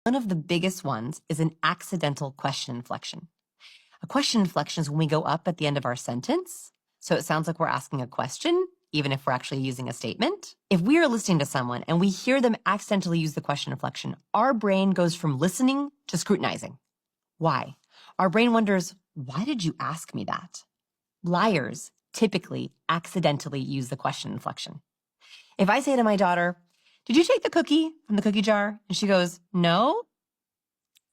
One of the biggest ones is an accidental question inflection. A question inflection is when we go up at the end of our sentence, so it sounds like we're asking a question, even if we're actually using a statement. If we are listening to someone and we hear them accidentally use the question inflection, our brain goes from listening to scrutinizing. Why? Our brain wonders, why did you ask me that? Liars typically accidentally use the question inflection. If I say to my daughter, did you take the cookie from the cookie jar? And she goes, no.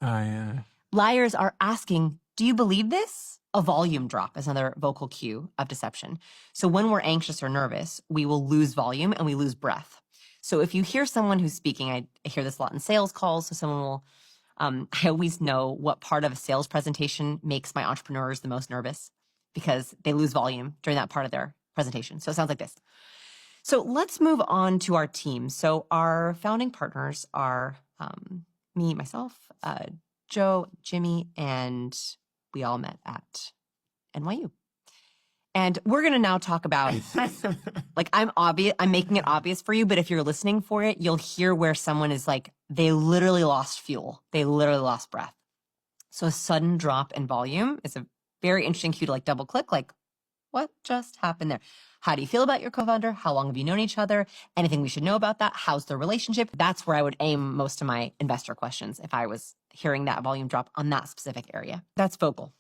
Yeah. Liars are asking, do you believe this? A volume drop is another vocal cue of deception. So when we're anxious or nervous, we will lose volume and we lose breath. So if you hear someone who's speaking, I hear this a lot in sales calls, so someone will, I always know what part of a sales presentation makes my entrepreneurs the most nervous because they lose volume during that part of their presentation. So it sounds like this. So let's move on to our team. So our founding partners are me, myself, Joe, Jimmy, and we all met at NYU. And we're going to now talk about, like, I'm making it obvious for you, but if you're listening for it, you'll hear where someone is like, they literally lost fuel. They literally lost breath. So a sudden drop in volume is a very interesting cue to like double click, like, what just happened there? How do you feel about your co-founder? How long have you known each other? Anything we should know about that? How's their relationship? That's where I would aim most of my investor questions if I was hearing that volume drop on that specific area. That's vocal.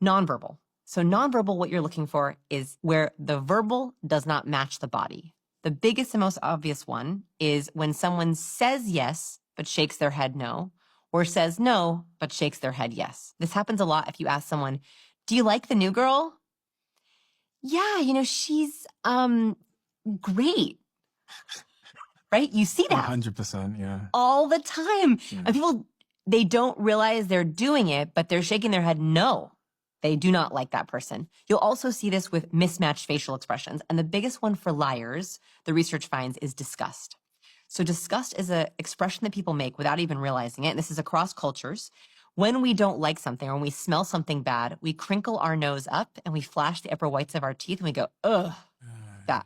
Nonverbal. So nonverbal, what you're looking for is where the verbal does not match the body. The biggest and most obvious one is when someone says yes, but shakes their head no, or says no, but shakes their head yes. This happens a lot if you ask someone, do you like the new girl? Yeah, she's great. Right? You see that 100%, yeah. all the time. Yeah. And people, they don't realize they're doing it, but they're shaking their head no. They do not like that person. You'll also see this with mismatched facial expressions. And the biggest one for liars, the research finds, is disgust. So disgust is an expression that people make without even realizing it. And this is across cultures. When we don't like something or when we smell something bad, we crinkle our nose up and we flash the upper whites of our teeth and we go, ugh, that.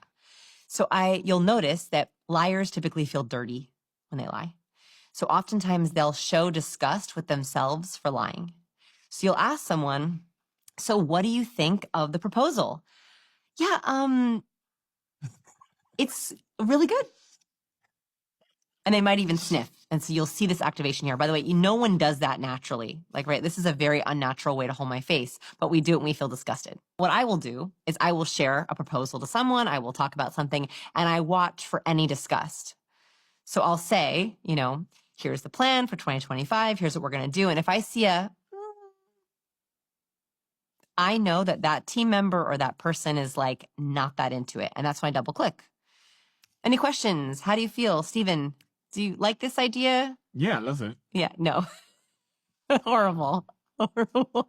So you'll notice that liars typically feel dirty when they lie. So oftentimes they'll show disgust with themselves for lying. So you'll ask someone, so what do you think of the proposal? Yeah, it's really good. And they might even sniff. And so you'll see this activation here. By the way, no one does that naturally. Like, right, this is a very unnatural way to hold my face, but we do it when we feel disgusted. What I will do is I will share a proposal to someone, I will talk about something, and I watch for any disgust. So I'll say, here's the plan for 2025, here's what we're gonna do. And if I see I know that team member or that person is like not that into it. And that's when I double click. Any questions? How do you feel? Steven, do you like this idea? Yeah, I love it. Yeah, no. Horrible. Horrible.